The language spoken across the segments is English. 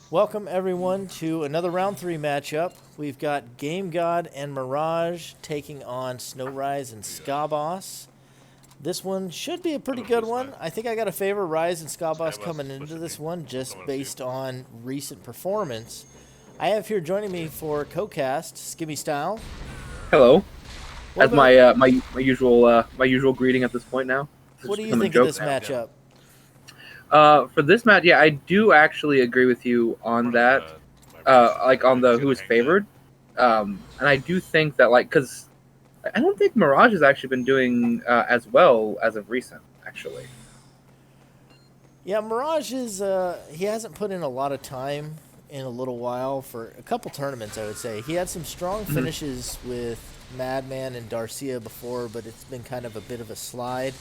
Welcome everyone to another round 3 matchup. We've got Game God and Mirage taking on Snow Ryze and Skaboss. This one should be a pretty good one. I think I got to favor Ryze and Skaboss coming into this one just based on recent performance. I have here joining me for co-cast Skimmy Style. Hello. What As my usual greeting at this point now. What do you think of this matchup? For this match, yeah, I do actually agree with you on that. Like on the who is favored, and I do think that because I don't think Mirage has actually been doing as well as of recent, actually. Yeah, Mirage is he hasn't put in a lot of time in a little while for a couple tournaments, I would say. He had some strong finishes with Madman and Darcia before, but it's been kind of a bit of a slide.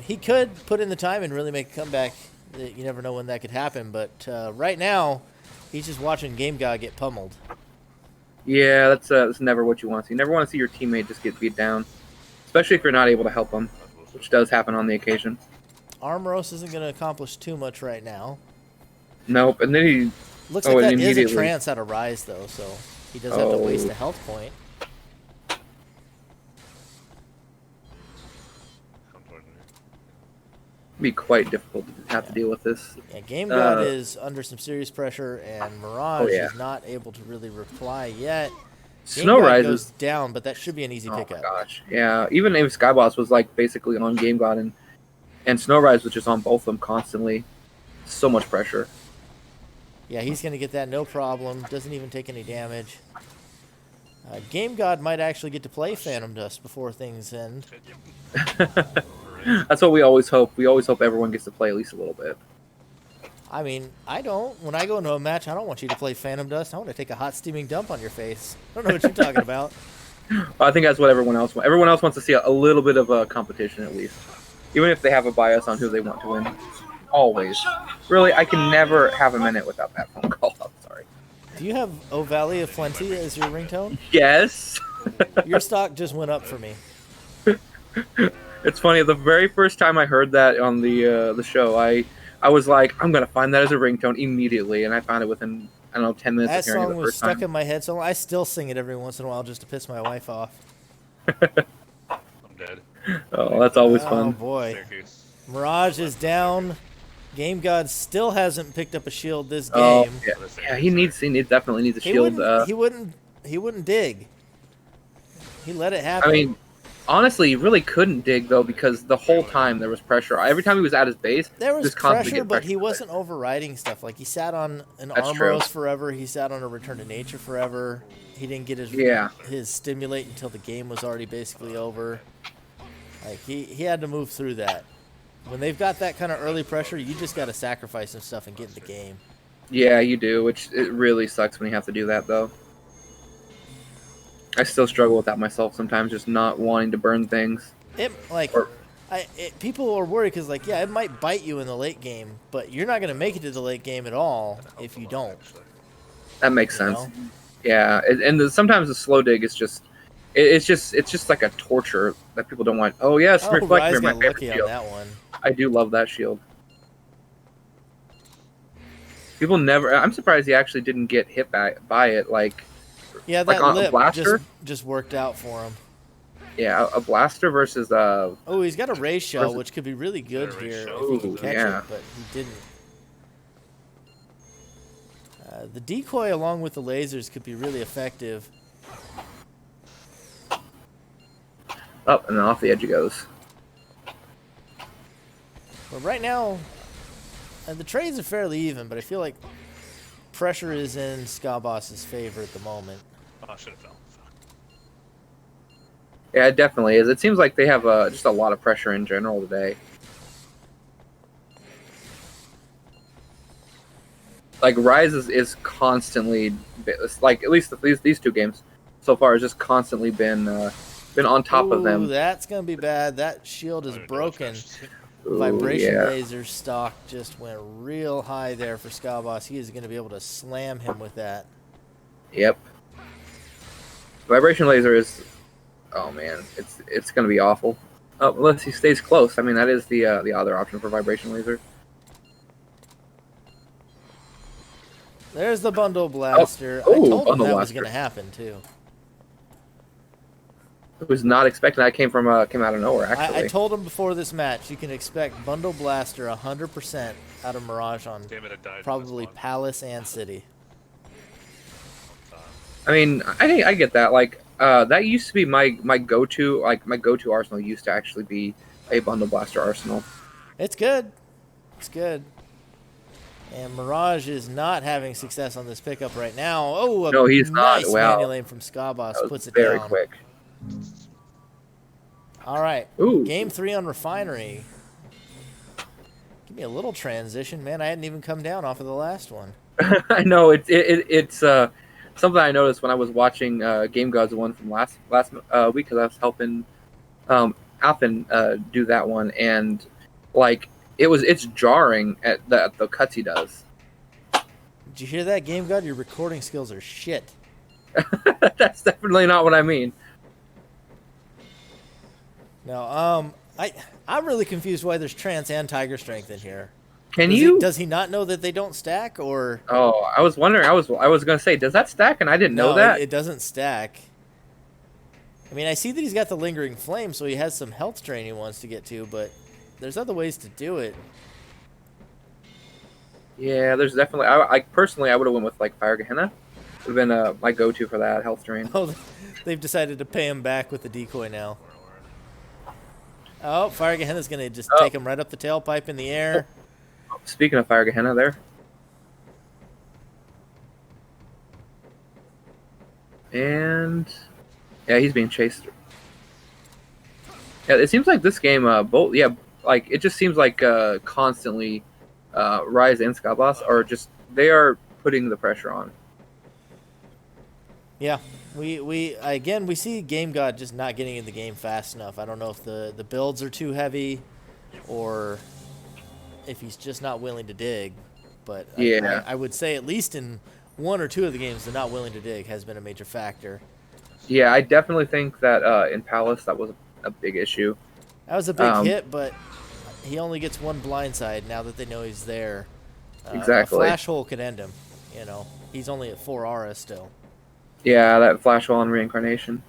He could put in the time and really make a comeback. You never know when that could happen, but right now, he's just watching Game God get pummeled. Yeah, that's never what you want to see. You never want to see your teammate just get beat down, especially if you're not able to help them, which does happen on the occasion. Armoros isn't going to accomplish too much right now. Nope, and then he... Looks like that is a trance out of Ryze, though, so he does have to waste a health point. Be quite difficult to have to deal with this. Yeah, Game God is under some serious pressure, and Mirage is not able to really reply yet. Snow Ryze goes down, but that should be an easy pickup. Oh my gosh, yeah. Even if Skyboss was like basically on Game God and Snow Ryze was just on both of them constantly, so much pressure. Yeah, he's gonna get that no problem. Doesn't even take any damage. Game God might actually get to play Phantom Dust before things end. That's what we always hope. We always hope everyone gets to play at least a little bit. I mean, I don't. When I go into a match, I don't want you to play Phantom Dust. I want to take a hot steaming dump on your face. I don't know what you're talking about. I think that's what everyone else wants. Everyone else wants to see a little bit of a competition at least. Even if they have a bias on who they want to win. Always. Really, I can never have a minute without that phone call. I'm sorry. Do you have O Valley of Plenty as your ringtone? Yes. Your stock just went up for me. It's funny. The very first time I heard that on the show, I was like, I'm gonna find that as a ringtone immediately, and I found it within I don't know 10 minutes of hearing it the first time. That song was stuck in my head, so I still sing it every once in a while just to piss my wife off. I'm dead. Oh, that's always fun. Oh boy, Mirage is down. Game God still hasn't picked up a shield this game. Oh, yeah, he definitely needs a shield. He wouldn't dig. He let it happen. I mean, honestly, he really couldn't dig though because the whole time there was pressure. Every time he was at his base, there was pressure, but he pressure. wasn't overriding stuff. Like he sat on an Armoros forever. He sat on a Return to Nature forever. He didn't get his stimulate until the game was already basically over. Like he had to move through that. When they've got that kind of early pressure, you just got to sacrifice some stuff and get in the game. Yeah, you do, which it really sucks when you have to do that though. I still struggle with that myself sometimes, just not wanting to burn things. People are worried because, it might bite you in the late game, but you're not going to make it to the late game at all if you don't. That makes sense. Yeah, and sometimes the slow dig is just, it's just like a torture that people don't want. Oh yes, reflect Ryze got lucky on that one. I do love that shield. People never. I'm surprised he actually didn't get hit by it. Yeah, that lip blaster just worked out for him. Yeah, a blaster versus Oh, he's got a Ryze shell, which could be really good here if he can catch it, but he didn't. The decoy along with the lasers could be really effective. Up and then off the edge it goes. But right now, the trades are fairly even, but I feel like pressure is in Skaboss's favor at the moment. Oh, I should have fell. Yeah, it definitely is. It seems like they have just a lot of pressure in general today. Like Ryze is constantly, like at least these two games so far has just constantly been on top of them. That's gonna be bad. That shield is broken. Vibration laser stock just went real high there for Skaboss. He is going to be able to slam him with that. Yep. Vibration laser is, oh man, it's going to be awful. Unless he stays close. I mean, that is the other option for vibration laser. There's the bundle blaster. Oh, I told him bundle that was blaster. going to happen too. I was not expecting that. Came out of nowhere, actually. I told him before this match, you can expect bundle blaster 100% out of Mirage on Damn it, I died. probably Palace and City. I mean, I get that. Like, that used to be my go-to. Like, my go-to arsenal used to actually be a bundle blaster arsenal. It's good. It's good. And Mirage is not having success on this pickup right now. Oh, No, he's nice not. Wow. manual aim from Skaboss puts it Very down. quick. All right. Ooh. Game 3 on Refinery. Give me a little transition, man. I hadn't even come down off of the last one. I know it's something I noticed when I was watching Game Gods one from last week because I was helping Alpin do that one, and like it's jarring at the cuts he does. Did you hear that, Game God? Your recording skills are shit. That's definitely not what I mean. No, I'm really confused why there's Trance and Tiger Strength in here. Does he not know that they don't stack, or? Oh, I was wondering. I was gonna say, does that stack? And I didn't know that. It doesn't stack. I mean, I see that he's got the Lingering Flame, so he has some health drain he wants to get to, but there's other ways to do it. Yeah, there's definitely. I personally, I would have went with like Fire Gehenna. Would have been my go-to for that health drain. Oh, they've decided to pay him back with the decoy now. Oh, Fire Gehenna's going to just take him right up the tailpipe in the air. Speaking of Fire Gehenna there. And yeah, he's being chased. Yeah, it seems like this game, like it just seems like constantly Ryze and Skaboss are they are putting the pressure on. Yeah, we see Game God just not getting in the game fast enough. I don't know if the builds are too heavy, or if he's just not willing to dig. But yeah, I would say at least in one or two of the games, the not willing to dig has been a major factor. Yeah, I definitely think that in Palace that was a big issue. That was a big hit, but he only gets one blindside now that they know he's there. Exactly. A flash hole could end him. You know, he's only at 4 aura still. Yeah, that flash hole on reincarnation.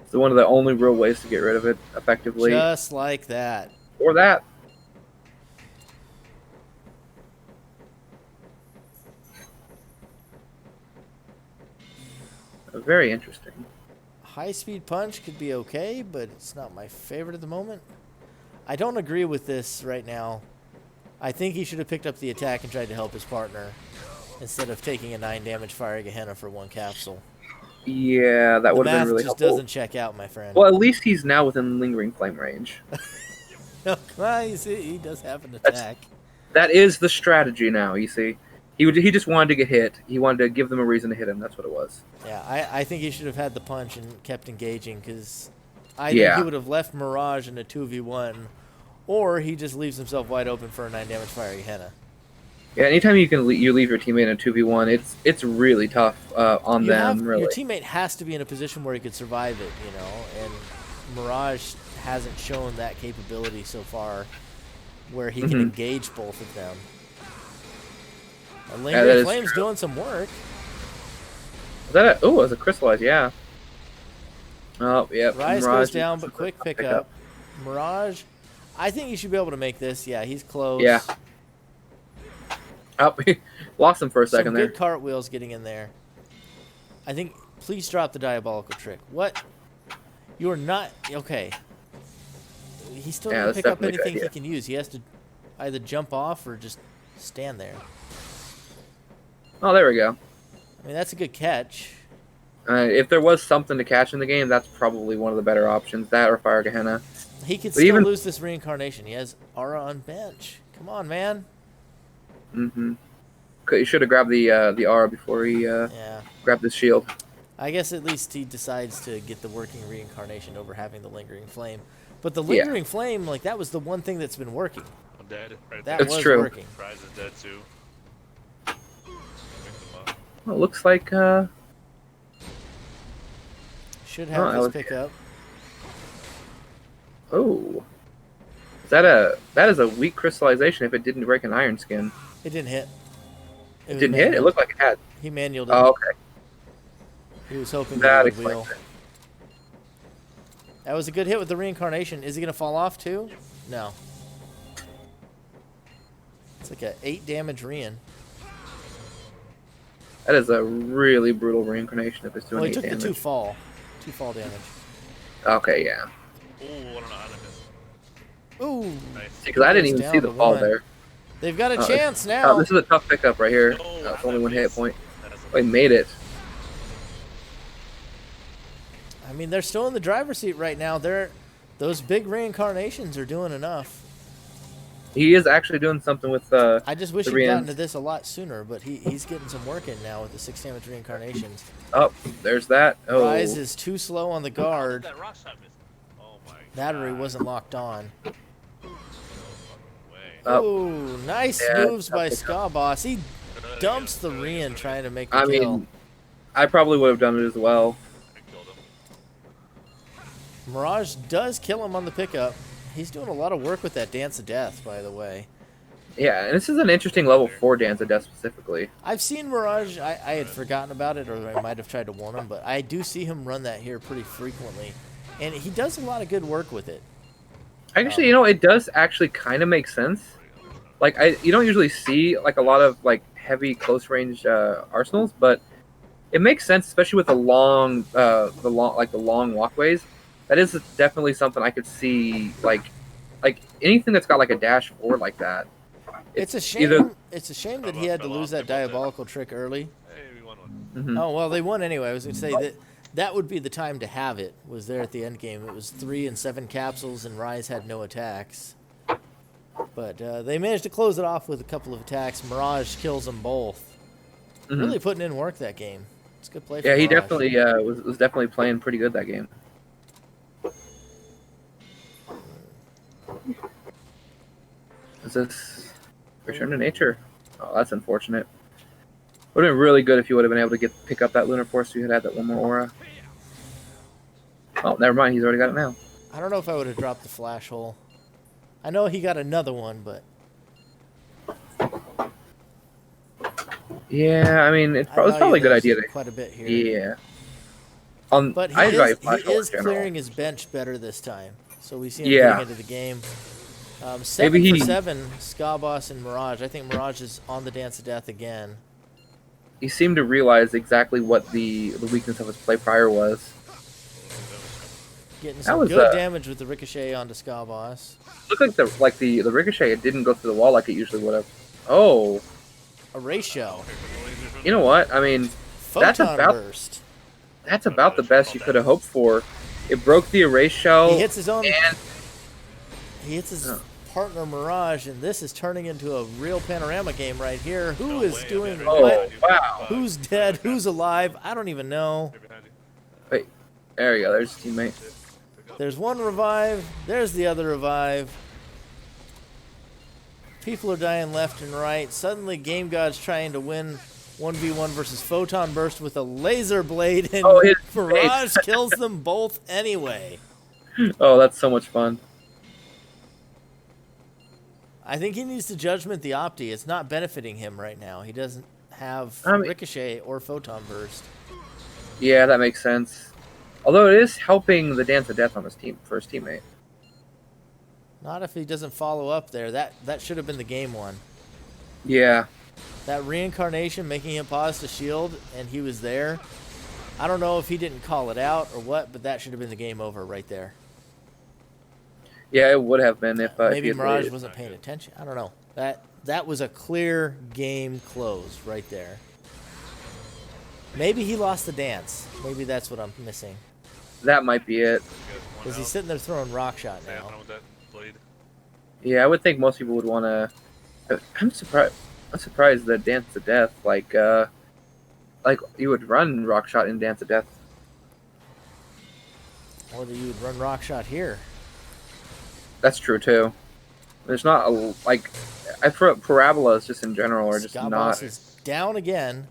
It's one of the only real ways to get rid of it effectively. Just like that. Or that. Very interesting. High speed punch could be okay, but it's not my favorite at the moment. I don't agree with this right now. I think he should have picked up the attack and tried to help his partner instead of taking a 9 damage Fire Gehenna for 1 capsule. Yeah, that would have been really helpful. The math just doesn't check out, my friend. Well, at least he's now within Lingering Flame range. Well, you see, he does have an attack. That is the strategy now, you see. He just wanted to get hit. He wanted to give them a reason to hit him. That's what it was. Yeah, I think he should have had the punch and kept engaging, because I think he would have left Mirage in a 2v1, or he just leaves himself wide open for a 9 damage Fire Gehenna. Yeah, anytime you leave your teammate in a 2v1, it's really tough on them. Really, your teammate has to be in a position where he could survive it, you know. And Mirage hasn't shown that capability so far, where he can engage both of them. And Lingering Flame's doing some work. Is that it was a crystallized, yeah. Oh, yeah. Ryze goes down, but quick pickup. Mirage, I think you should be able to make this. Yeah, he's close. Yeah. Oh, lost him for a second there. Good cartwheels getting in there. I think, please drop the diabolical trick. What? You are not, okay. He still doesn't pick up anything he can use. He has to either jump off or just stand there. Oh, there we go. I mean, that's a good catch. If there was something to catch in the game, that's probably one of the better options. That or Fire Gehenna. He could still lose this reincarnation. He has aura on bench. Come on, man. Mm-hmm. You should have grabbed the aura before he grabbed the shield. I guess at least he decides to get the working reincarnation over having the Lingering Flame. But the Lingering Flame, like, that was the one thing that's been working. I'm dead. Right that there. was true. Working. Ryze is dead too. Well, it looks like should have this pickup. Oh, that is a weak crystallization if it didn't break an iron skin. It didn't hit. It didn't hit? It looked like it had. He manualed it. Oh, okay. He was hoping That that would wheel. explains it. That was a good hit with the reincarnation. Is he going to fall off too? No. It's like a 8 damage rein. That is a really brutal reincarnation if it's doing Well, he 8 took damage. the 2 fall. 2 fall damage. Okay, yeah. Ooh, I don't know how to miss. Ooh. Nice. Because I didn't even Down see the to fall 1. there. They've got a Oh, chance now. Oh, this is a tough pickup right here. No, It's only 1 hit point. That's Oh, he made it. I mean, they're still in the driver's seat right now. Those big reincarnations are doing enough. He is actually doing something with I just wish the he'd gotten reins. to this a lot sooner, but he's getting some work in now with the 6 damage reincarnations. Oh, there's that. Oh, Ryze is too slow on the guard. That rock shot missed. Oh my Battery God. wasn't locked on. No fucking way. Oh. Ooh, nice Yeah, moves by that's a- Ska Boss. He Good dumps the again. rein trying to make the I kill. mean, I probably would have done it as well. I killed him. Mirage does kill him on the pickup. He's doing a lot of work with that Dance of Death, by the way. Yeah, and this is an interesting level for Dance of Death specifically. I've seen Mirage. I had forgotten about it, or I might have tried to warn him, but I do see him run that here pretty frequently. And he does a lot of good work with it. Actually, you know, it does actually kind of make sense. Like, you don't usually see like a lot of like heavy close range arsenals, but it makes sense, especially with the long walkways. That is definitely something I could see, like anything that's got like a dash forward like that. It's a shame. either- It's a shame that he had to lose that diabolical trick early. Hey, we won one. Mhm. Oh well, they won anyway. I was gonna say that would be the time to have it. Was there at the end game? It was 3 and 7 capsules, and Ryze had no attacks. But they managed to close it off with a couple of attacks. Mirage kills them both. Mhm. Really putting in work that game. It's a good play. For Yeah, he Mirage. definitely was definitely playing pretty good that game. Is this Return to Nature? Oh, that's unfortunate. Would have been really good if you would have been able to pick up that Lunar Force. So you had that one more aura. Oh, never mind. He's already got it now. I don't know if I would have dropped the flash hole. I know he got another one, but Yeah, I mean, it's probably a good idea to. quite a bit here. Yeah. But I value he flash hole in is general. clearing his bench better this time. So we see him Yeah. getting into the game. 7 Maybe for he- 7, Ska Boss and Mirage. I think Mirage is on the Dance of Death again. He seemed to realize exactly what the weakness of his play prior was. Getting some was, good damage with the ricochet onto Ska Boss. Looked like the ricochet, it didn't go through the wall like it usually would have. Oh, A ratio. you know what? I mean, That's Photon about- burst. that's about the best you could have hoped for. It broke the erase shell. He hits his own. and He hits his Oh. partner Mirage, and this is turning into a real panorama game right here. Who is doing Oh, what? wow. Who's dead? Who's alive? I don't even know. Right behind you. Wait, there you go. There's his teammate. There's one revive. There's the other revive. People are dying left and right. Suddenly, Game God's trying to win 1v1 versus Photon Burst with a laser blade, and Oh, his Mirage kills them both anyway. Oh, that's so much fun. I think he needs to judgment the Opti. It's not benefiting him right now. He doesn't have I mean- Ricochet or Photon Burst. Yeah, that makes sense. Although it is helping the Dance of Death on his team for his teammate. Not if he doesn't follow up there. That should have been the game one. Yeah. That reincarnation making him pause to shield, and he was there. I don't know if he didn't call it out or what, but that should have been the game over right there. Yeah, it would have been if he Maybe had Mirage waited. wasn't paying attention. I don't know. That was a clear game close right there. Maybe he lost the dance. Maybe that's what I'm missing. That might be it. Because he's sitting there throwing rock shot Yeah, now. with that blade. Yeah, I would think most people would want to. I'm surprised. I'm surprised that Dance of Death, like you would run Rock Shot in Dance of Death. Or that you would run rock shot here. That's true too. There's not a parabolas just in general are just Scott not Boss is down again.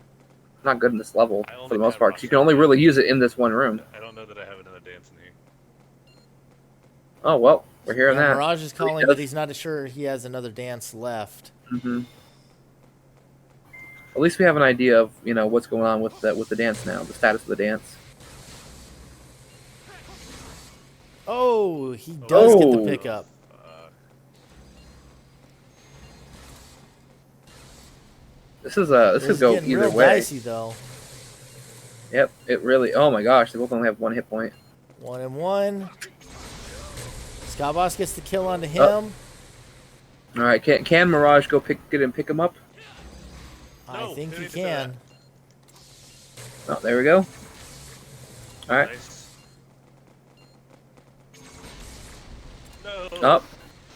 good in this level I only for the most have part. 'Cause you can only really use it in this one room. I don't know that I have another dance in here. Oh well, we're hearing Yeah, that. Mirage is calling does. that he's not sure he has another dance left. hmm At least we have an idea of what's going on with the dance now, the status of the dance. Oh, he does get the pickup. This could go getting either real way. Dicey, though. Yep, it really. Oh my gosh, they both only have 1 hit point. 1 and 1. Skyboss gets the kill onto him. All right, can Mirage go get him, pick him up? I think he can. Oh, there we go. All right. Nice. Up.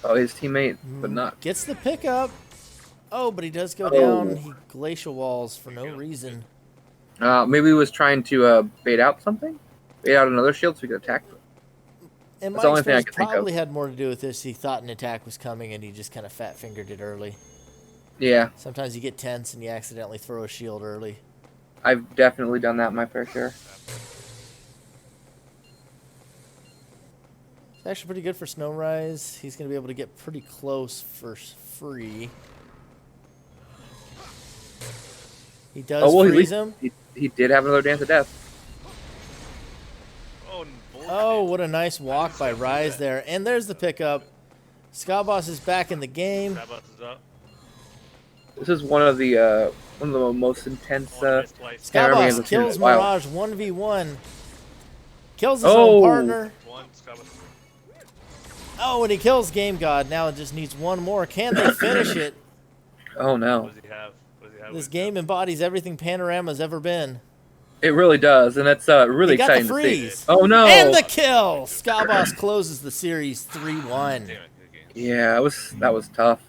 Oh, his teammate, but not. Gets the pickup. Oh, but he does go down. He glacial walls for no reason. Maybe he was trying to bait out something? Bait out another shield so he could attack them. And That's the my only thing I experience could think of. probably had more to do with this. He thought an attack was coming, and he just kind of fat-fingered it early. Yeah. Sometimes you get tense, and you accidentally throw a shield early. I've definitely done that my fair share. It's actually pretty good for Snow Rise. He's going to be able to get pretty close for free. He does freeze him. He did have another dance of death. Oh, what a nice walk by Ryze there. And there's the pickup. Skyboss is back in the game. This is one of the most intense Skyboss kills Mirage 1v1. Kills his own partner. Oh, and he kills Game God. Now it just needs one more. Can they finish it? Oh, no. What does he have? This game embodies everything Panorama's ever been. It really does, and that's really exciting to see. Oh, no. And the kill! Skyboss closes the series 3-1. Yeah, that was tough.